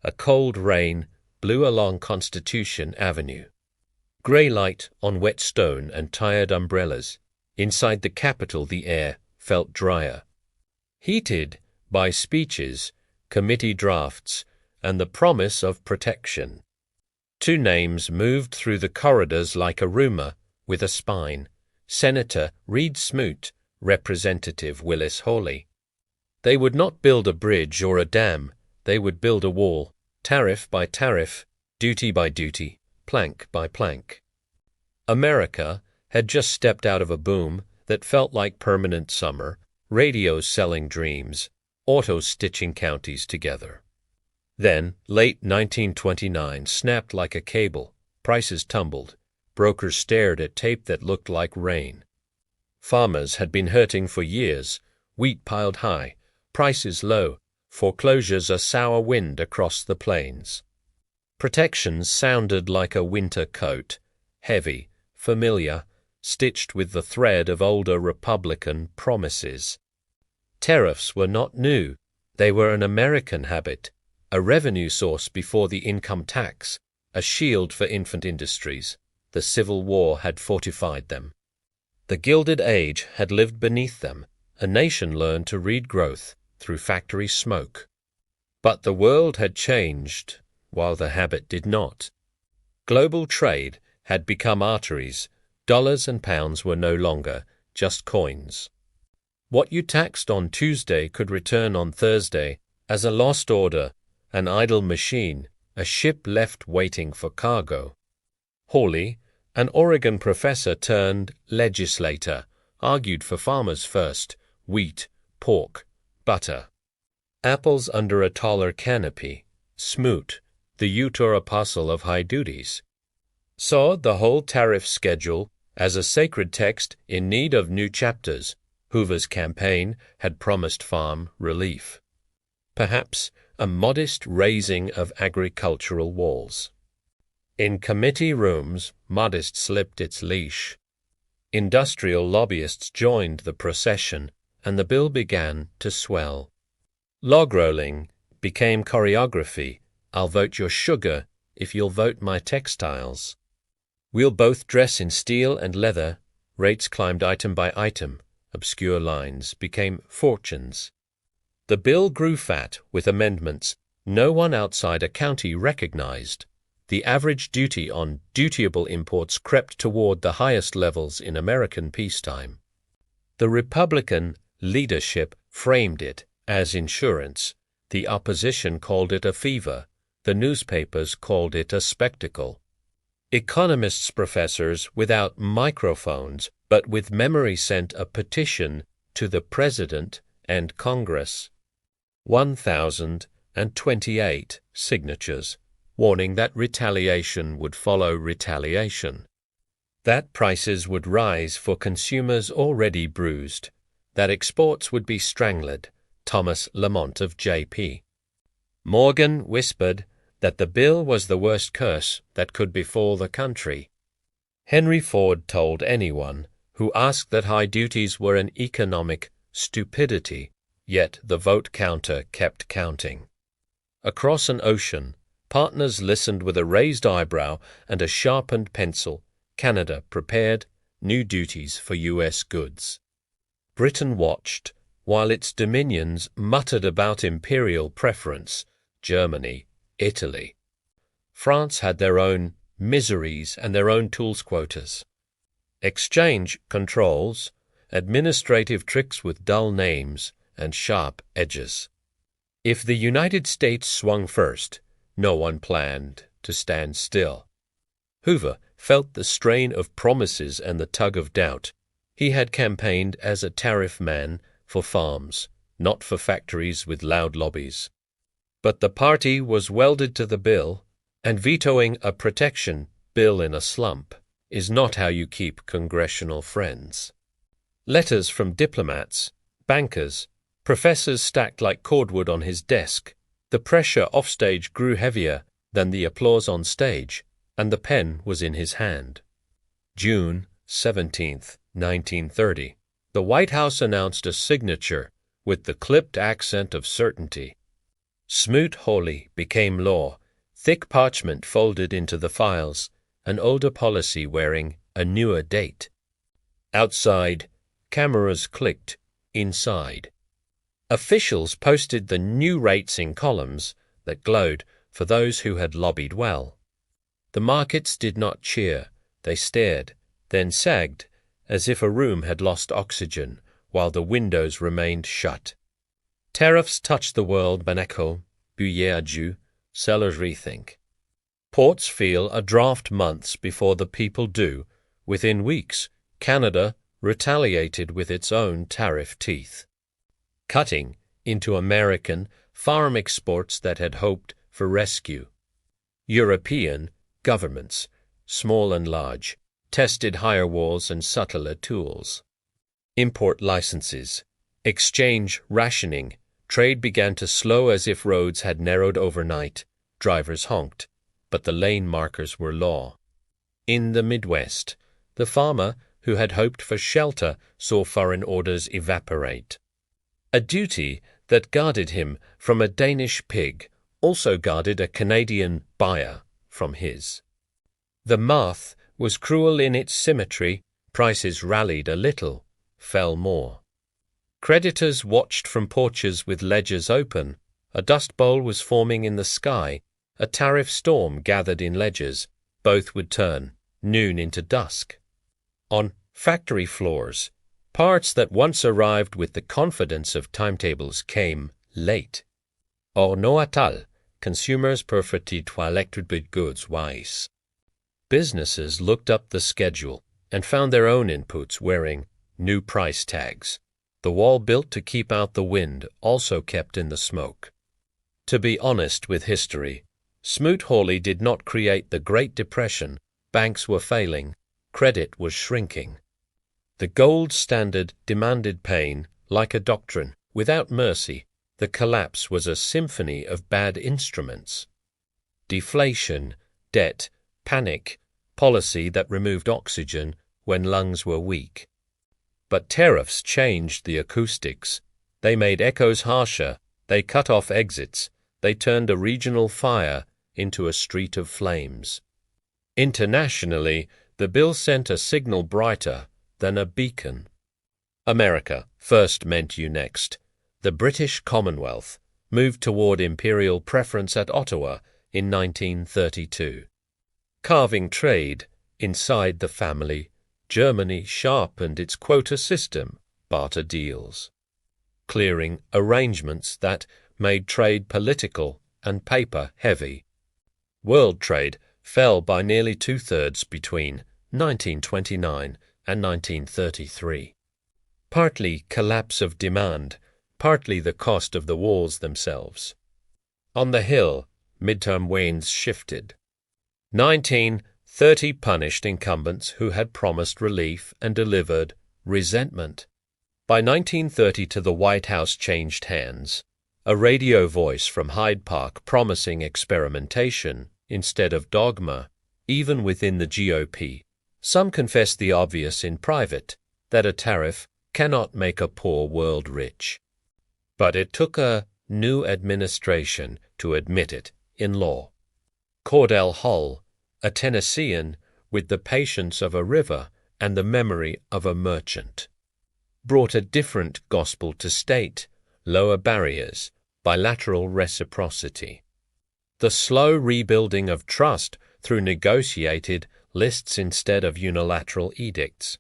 A cold rain blew along Constitution Avenue. Grey light on wet stone and tired umbrellas. Inside the Capitol the air felt drier. Heated by speeches, committee drafts, and the promise of protection. Two names moved through the corridors like a rumor with a spine. Senator Reed Smoot, Representative Willis Hawley. They would not build a bridge or a dam. They would build a wall, tariff by tariff, duty by duty, plank by plank. America had just stepped out of a boom that felt like permanent summer, radios selling dreams, autos stitching counties together. Then, late 1929 snapped like a cable, prices tumbled, brokers stared at tape that looked like rain. Farmers had been hurting for years, wheat piled high, prices low, foreclosures a sour wind across the plains. Protections sounded like a winter coat, heavy, familiar, stitched with the thread of older Republican promises. Tariffs were not new. They were an American habit, a revenue source before the income tax, a shield for infant industries. The Civil War had fortified them. The Gilded Age had lived beneath them. A nation learned to read growth through factory smoke. But the world had changed, while the habit did not. Global trade had become arteries. Dollars and pounds were no longer just coins. What you taxed on Tuesday could return on Thursday as a lost order, an idle machine, a ship left waiting for cargo. Hawley, an Oregon professor turned legislator, argued for farmers first, wheat, pork, butter. Apples under a taller canopy. Smoot, the Utah apostle of high duties, saw the whole tariff schedule as a sacred text in need of new chapters. Hoover's campaign had promised farm relief. Perhaps a modest raising of agricultural walls. In committee rooms, modest slipped its leash. Industrial lobbyists joined the procession, and the bill began to swell. Log rolling became choreography. I'll vote your sugar if you'll vote my textiles. We'll both dress in steel and leather. Rates climbed item by item. Obscure lines became fortunes. The bill grew fat with amendments no one outside a county recognized. The average duty on dutiable imports crept toward the highest levels in American peacetime. The Republican leadership framed it as insurance. The opposition called it a fever. The newspapers called it a spectacle. Economists' professors without microphones but with memory sent a petition to the President and Congress. 1,028 signatures, warning that retaliation would follow retaliation, that prices would rise for consumers already bruised, that exports would be strangled. Thomas Lamont of J.P. Morgan whispered that the bill was the worst curse that could befall the country. Henry Ford told anyone who asked that high duties were an economic stupidity, yet the vote counter kept counting. Across an ocean, partners listened with a raised eyebrow and a sharpened pencil. Canada prepared new duties for U.S. goods. Britain watched while its dominions muttered about imperial preference. Germany, Italy. France had their own miseries and their own tools quotas. Exchange controls, administrative tricks with dull names and sharp edges. If the United States swung first, no one planned to stand still. Hoover felt the strain of promises and the tug of doubt. He had campaigned as a tariff man for farms, not for factories with loud lobbies. But the party was welded to the bill, and vetoing a protection bill in a slump is not how you keep congressional friends. Letters from diplomats, bankers, professors stacked like cordwood on his desk. The pressure offstage grew heavier than the applause on stage, and the pen was in his hand. June 17th, 1930. The White House announced a signature with the clipped accent of certainty. Smoot Hawley became law, thick parchment folded into the files, an older policy wearing a newer date. Outside, cameras clicked. Inside, officials posted the new rates in columns that glowed for those who had lobbied well. The markets did not cheer. They stared, then sagged, as if a room had lost oxygen, while the windows remained shut. Tariffs touched the world, Baneko, billets adieu, sellers rethink. Ports feel a draft months before the people do. Within weeks, Canada retaliated with its own tariff teeth, cutting into American farm exports that had hoped for rescue. European governments, small and large, tested higher walls and subtler tools. Import licenses, exchange rationing, trade began to slow as if roads had narrowed overnight. Drivers honked, but the lane markers were law. In the Midwest, the farmer who had hoped for shelter saw foreign orders evaporate. A duty that guarded him from a Danish pig also guarded a Canadian buyer from his. The math was cruel in its symmetry. Prices rallied a little, fell more. Creditors watched from porches with ledgers open. A dust bowl was forming in the sky. A tariff storm gathered in ledgers. Both would turn, noon into dusk. On factory floors, parts that once arrived with the confidence of timetables came late. Or no atal, consumers preferred electric goods wise. Businesses looked up the schedule and found their own inputs wearing new price tags. The wall built to keep out the wind also kept in the smoke. To be honest with history, Smoot Hawley did not create the Great Depression. Banks were failing. Credit was shrinking. The gold standard demanded pain, like a doctrine, without mercy. The collapse was a symphony of bad instruments. Deflation, debt, panic, policy that removed oxygen when lungs were weak. But tariffs changed the acoustics. They made echoes harsher. They cut off exits. They turned a regional fire into a street of flames. Internationally, the bill sent a signal brighter than a beacon. America first meant you next. The British Commonwealth moved toward imperial preference at Ottawa in 1932. Carving trade inside the family, Germany sharpened its quota system, barter deals, clearing arrangements that made trade political and paper heavy. World trade fell by nearly two-thirds between 1929 and 1933. Partly collapse of demand, partly the cost of the walls themselves. On the Hill, midterm wanes shifted. 1930 punished incumbents who had promised relief and delivered resentment. By 1930 the White House changed hands. A radio voice from Hyde Park promising experimentation instead of dogma, even within the GOP. Some confess the obvious in private, that a tariff cannot make a poor world rich. But it took a new administration to admit it in law. Cordell Hull, a Tennessean with the patience of a river and the memory of a merchant, brought a different gospel to state, lower barriers, bilateral reciprocity. The slow rebuilding of trust through negotiated lists instead of unilateral edicts.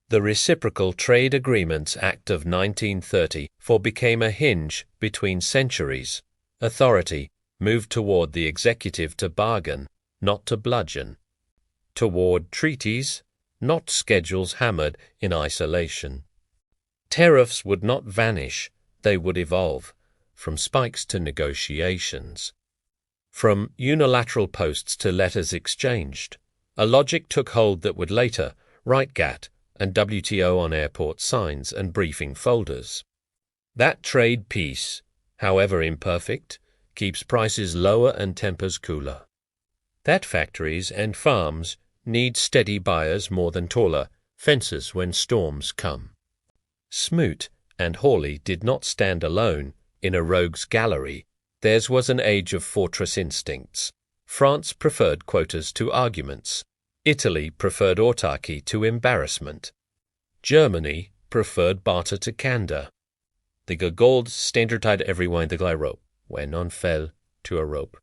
The Reciprocal Trade Agreements Act of 1930 became a hinge between centuries. Authority moved toward the executive to bargain, not to bludgeon. Toward treaties, not schedules hammered in isolation. Tariffs would not vanish, they would evolve, from spikes to negotiations. From unilateral posts to letters exchanged, a logic took hold that would later write GATT and WTO on airport signs and briefing folders. That trade peace, however imperfect, keeps prices lower and tempers cooler. That factories and farms need steady buyers more than taller fences when storms come. Smoot and Hawley did not stand alone in a rogues' gallery. Theirs was an age of fortress instincts. France preferred quotas to arguments. Italy preferred autarky to embarrassment. Germany preferred barter to candor. The Gagold standardized everyone the glyrope, when on fell to a rope.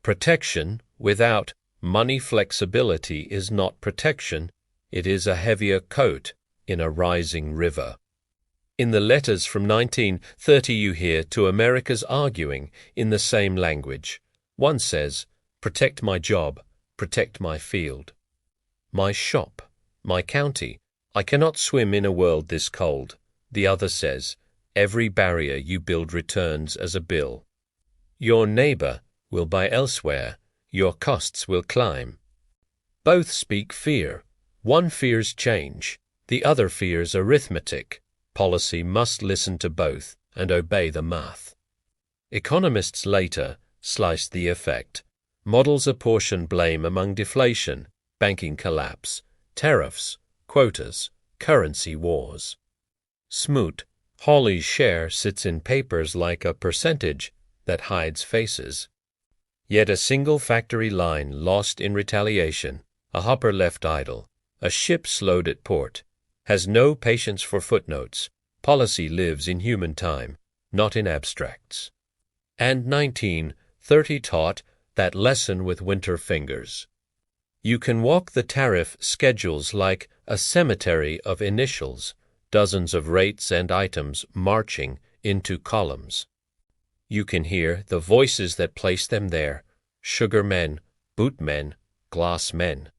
Protection without money flexibility is not protection, it is a heavier coat in a rising river. In the letters from 1930 you hear two Americas arguing in the same language. One says, "Protect my job, protect my field. My shop, my county, I cannot swim in a world this cold." The other says, "Every barrier you build returns as a bill. Your neighbor will buy elsewhere, your costs will climb." Both speak fear. One fears change, the other fears arithmetic. Policy must listen to both and obey the math. Economists later sliced the effect. Models apportion blame among deflation, banking collapse, tariffs, quotas, currency wars. Smoot Hawley's share sits in papers like a percentage that hides faces. Yet a single factory line lost in retaliation, a hopper left idle, a ship slowed at port, has no patience for footnotes. Policy lives in human time, not in abstracts. And 1930 taught that lesson with winter fingers. You can walk the tariff schedules like a cemetery of initials, dozens of rates and items marching into columns. You can hear the voices that place them there, sugar men, boot men, glass men.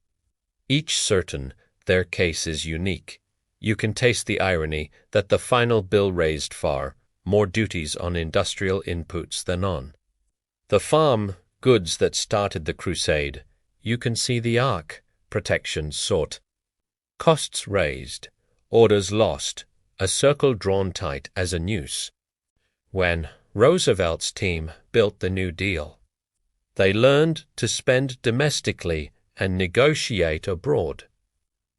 Each certain their case is unique. You can taste the irony that the final bill raised far more duties on industrial inputs than on the farm goods that started the crusade. You can see the arc, protection sought, costs raised, orders lost, a circle drawn tight as a noose. When Roosevelt's team built the New Deal, they learned to spend domestically and negotiate abroad,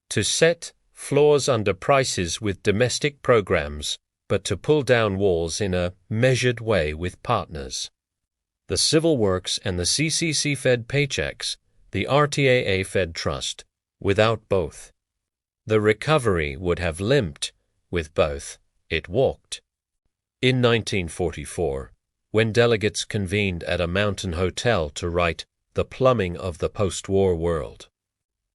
to set floors under prices with domestic programs, but to pull down walls in a measured way with partners. The Civil Works and the CCC fed paychecks, the RTAA fed trust, without both. The recovery would have limped, with both it walked. In 1944, when delegates convened at a mountain hotel to write The Plumbing of the Post-War World,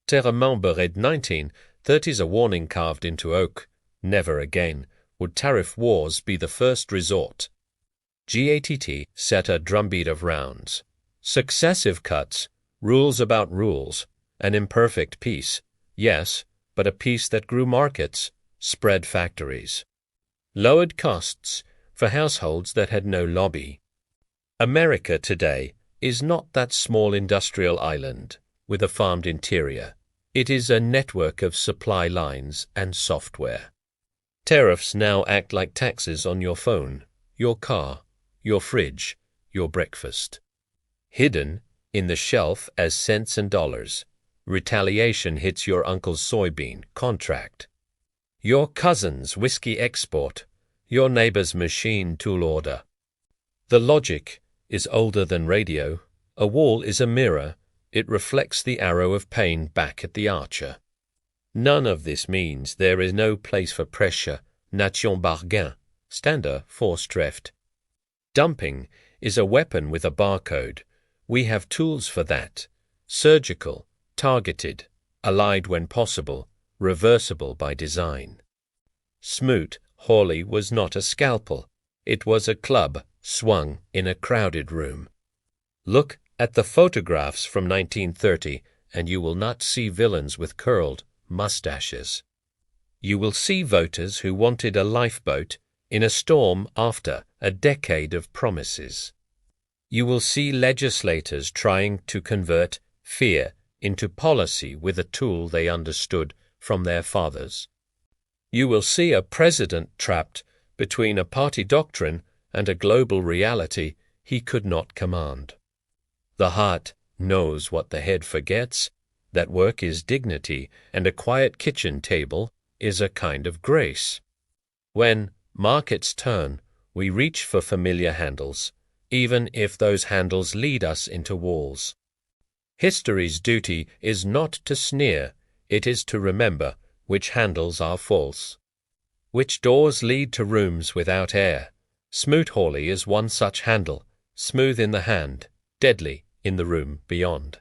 Terre read 1930's a warning carved into oak. Never again would tariff wars be the first resort. GATT set a drumbeat of rounds, successive cuts, rules about rules, an imperfect peace, yes, but a peace that grew markets, spread factories, lowered costs for households that had no lobby. America today is not that small industrial island with a farmed interior. It is a network of supply lines and software. Tariffs now act like taxes on your phone, your car, your fridge, your breakfast. Hidden in the shelf as cents and dollars, retaliation hits your uncle's soybean contract, your cousin's whiskey export, your neighbor's machine tool order. The logic is older than radio. A wall is a mirror. It reflects the arrow of pain back at the archer. None of this means there is no place for pressure, nation bargain, standard Vorschrift. Dumping is a weapon with a barcode. We have tools for that. Surgical, targeted, allied when possible, reversible by design. Smoot Hawley was not a scalpel. It was a club swung in a crowded room. Look at the photographs from 1930, and you will not see villains with curled mustaches. You will see voters who wanted a lifeboat in a storm after a decade of promises. You will see legislators trying to convert fear into policy with a tool they understood from their fathers. You will see a president trapped between a party doctrine and a global reality he could not command. The heart knows what the head forgets, that work is dignity and a quiet kitchen table is a kind of grace. When markets turn, we reach for familiar handles. even if those handles lead us into walls. History's duty is not to sneer, it is to remember which handles are false. Which doors lead to rooms without air. Smoot Hawley is one such handle, smooth in the hand, deadly in the room beyond.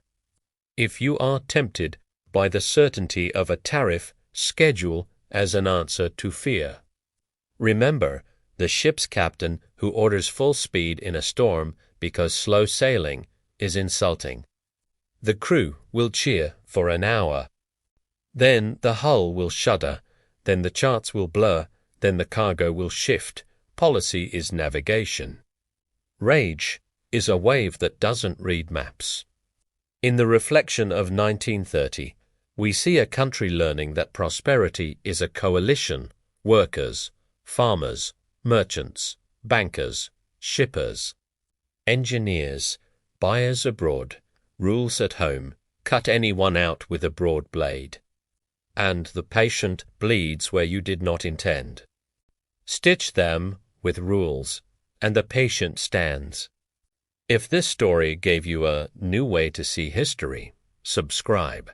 If you are tempted by the certainty of a tariff, schedule as an answer to fear. Remember, the ship's captain who orders full speed in a storm because slow sailing is insulting. The crew will cheer for an hour. Then the hull will shudder, then the charts will blur, then the cargo will shift. Policy is navigation. Rage is a wave that doesn't read maps. In the reflection of 1930, we see a country learning that prosperity is a coalition: workers, farmers, merchants, bankers, shippers, engineers, buyers abroad, rules at home, cut anyone out with a broad blade. And the patient bleeds where you did not intend. Stitch them with rules, and the patient stands. If this story gave you a new way to see history, subscribe.